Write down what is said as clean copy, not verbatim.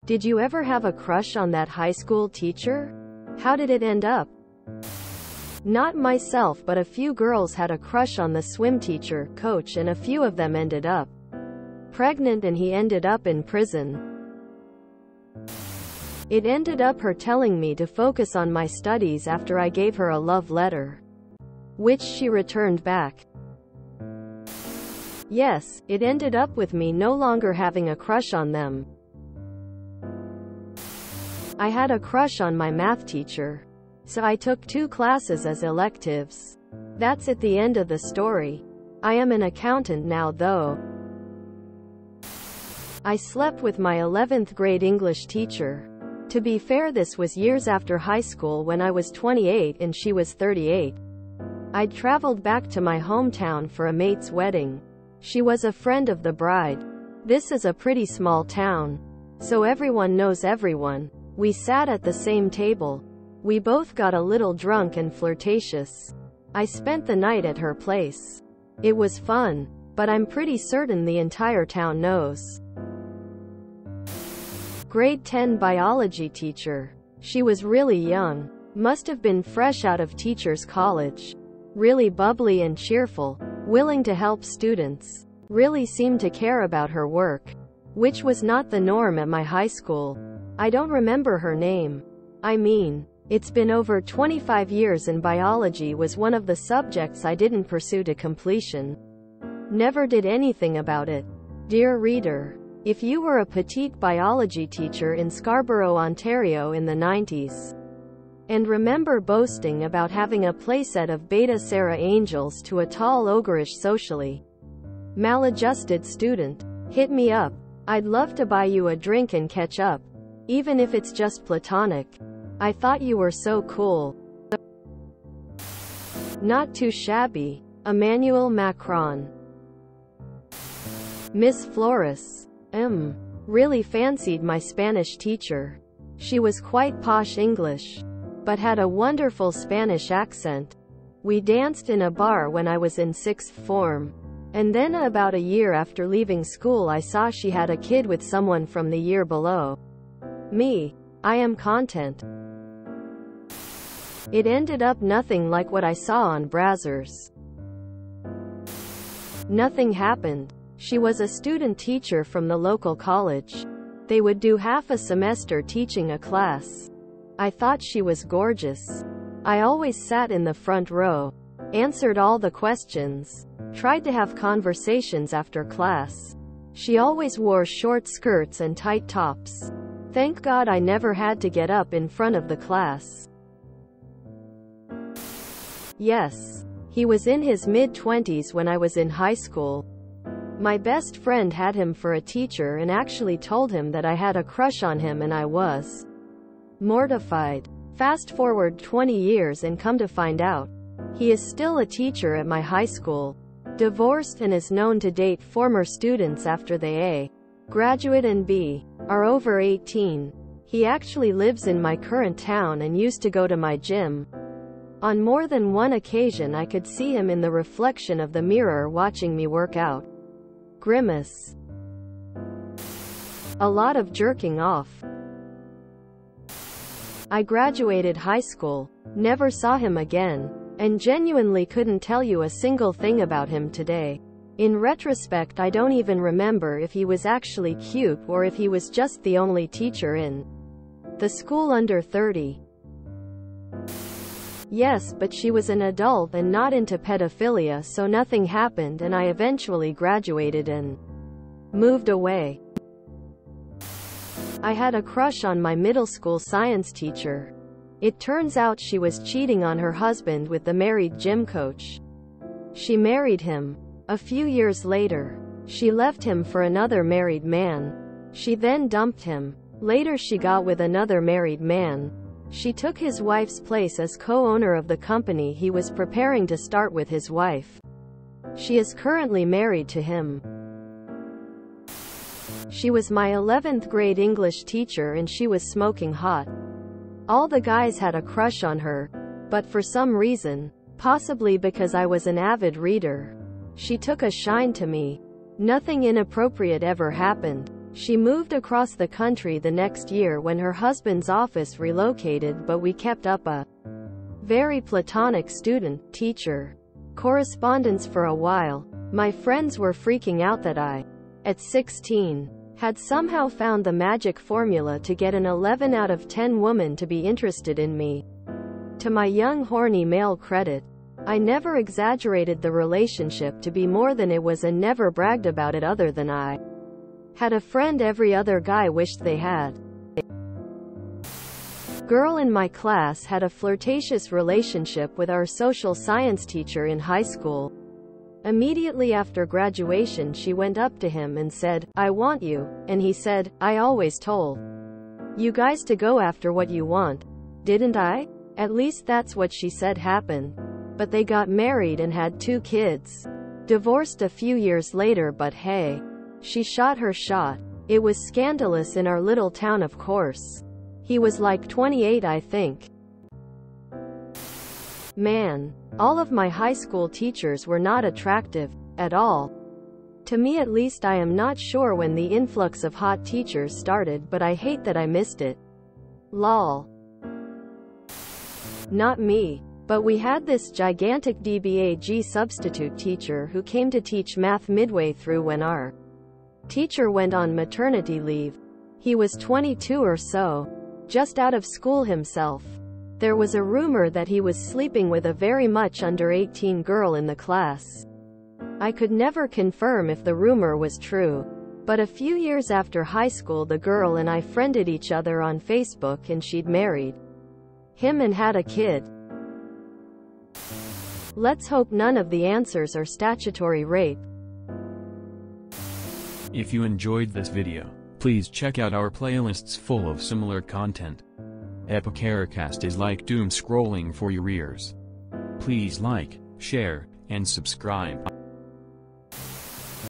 Did you ever have a crush on that high school teacher? How did it end up? Not myself, but a few girls had a crush on the swim teacher, coach, and a few of them ended up pregnant and he ended up in prison. It ended up her telling me to focus on my studies after I gave her a love letter, which she returned back. Yes, it ended up with me no longer having a crush on them. I had a crush on my math teacher, so I took 2 classes as electives. That's at the end of the story. I am an accountant now though. I slept with my 11th grade English teacher. To be fair, this was years after high school when I was 28 and she was 38. I'd traveled back to my hometown for a mate's wedding. She was a friend of the bride. This is a pretty small town, so everyone knows everyone. We sat at the same table. We both got a little drunk and flirtatious. I spent the night at her place. It was fun, but I'm pretty certain the entire town knows. Grade 10 biology teacher. She was really young. Must have been fresh out of teacher's college. Really bubbly and cheerful. Willing to help students. Really seemed to care about her work, which was not the norm at my high school. I don't remember her name. I mean, it's been over 25 years and biology was one of the subjects I didn't pursue to completion. Never did anything about it. Dear reader, if you were a petite biology teacher in Scarborough, Ontario in the 90s, and remember boasting about having a playset of Beta Sarah angels to a tall ogreish socially maladjusted student, hit me up. I'd love to buy you a drink and catch up, even if it's just platonic. I thought you were so cool. Not too shabby. Emmanuel Macron. Miss Flores. Really fancied my Spanish teacher. She was quite posh English, but had a wonderful Spanish accent. We danced in a bar when I was in 6th form. And then about a year after leaving school I saw she had a kid with someone from the year below me. I am content. It ended up nothing like what I saw on Brazzers. Nothing happened. She was a student teacher from the local college. They would do half a semester teaching a class. I thought she was gorgeous. I always sat in the front row, answered all the questions, tried to have conversations after class. She always wore short skirts and tight tops. Thank God I never had to get up in front of the class. Yes, he was in his mid-20s when I was in high school. My best friend had him for a teacher and actually told him that I had a crush on him, and I was mortified. Fast forward 20 years and come to find out, he is still a teacher at my high school, divorced, and is known to date former students after they A. graduate and B. are over 18. He actually lives in my current town and used to go to my gym. On more than one occasion I could see him in the reflection of the mirror watching me work out. Grimace. A lot of jerking off. I graduated high school, never saw him again, and genuinely couldn't tell you a single thing about him today. In retrospect, I don't even remember if he was actually cute or if he was just the only teacher in the school under 30. Yes, but she was an adult and not into pedophilia, so nothing happened, and I eventually graduated and moved away. I had a crush on my middle school science teacher. It turns out she was cheating on her husband with the married gym coach. She married him. A few years later, she left him for another married man. She then dumped him. Later she got with another married man. She took his wife's place as co-owner of the company he was preparing to start with his wife. She is currently married to him. She was my 11th grade English teacher and she was smoking hot. All the guys had a crush on her, but for some reason, possibly because I was an avid reader, she took a shine to me. Nothing inappropriate ever happened. She moved across the country the next year when her husband's office relocated, but we kept up a very platonic student-teacher correspondence for a while. My friends were freaking out that I, at 16, had somehow found the magic formula to get an 11 out of 10 woman to be interested in me. To my young horny male credit, I never exaggerated the relationship to be more than it was and never bragged about it other than I had a friend every other guy wished they had. Girl in my class had a flirtatious relationship with our social science teacher in high school. Immediately after graduation she went up to him and said, "I want you," and he said, "I always told you guys to go after what you want, didn't I?" At least that's what she said happened. But they got married and had 2 kids. Divorced a few years later, but hey, she shot her shot. It was scandalous in our little town, of course. He was like 28, I think. Man, all of my high school teachers were not attractive at all. To me at least. I am not sure when the influx of hot teachers started, but I hate that I missed it. Lol. Not me. But we had this gigantic DBAG substitute teacher who came to teach math midway through when our teacher went on maternity leave. He was 22 or so, just out of school himself. There was a rumor that he was sleeping with a very much under 18 girl in the class. I could never confirm if the rumor was true. But a few years after high school the girl and I friended each other on Facebook and she'd married him and had a kid. Let's hope none of the answers are statutory rape. If you enjoyed this video, please check out our playlists full of similar content. Epicaricast is like doom scrolling for your ears. Please like, share, and subscribe.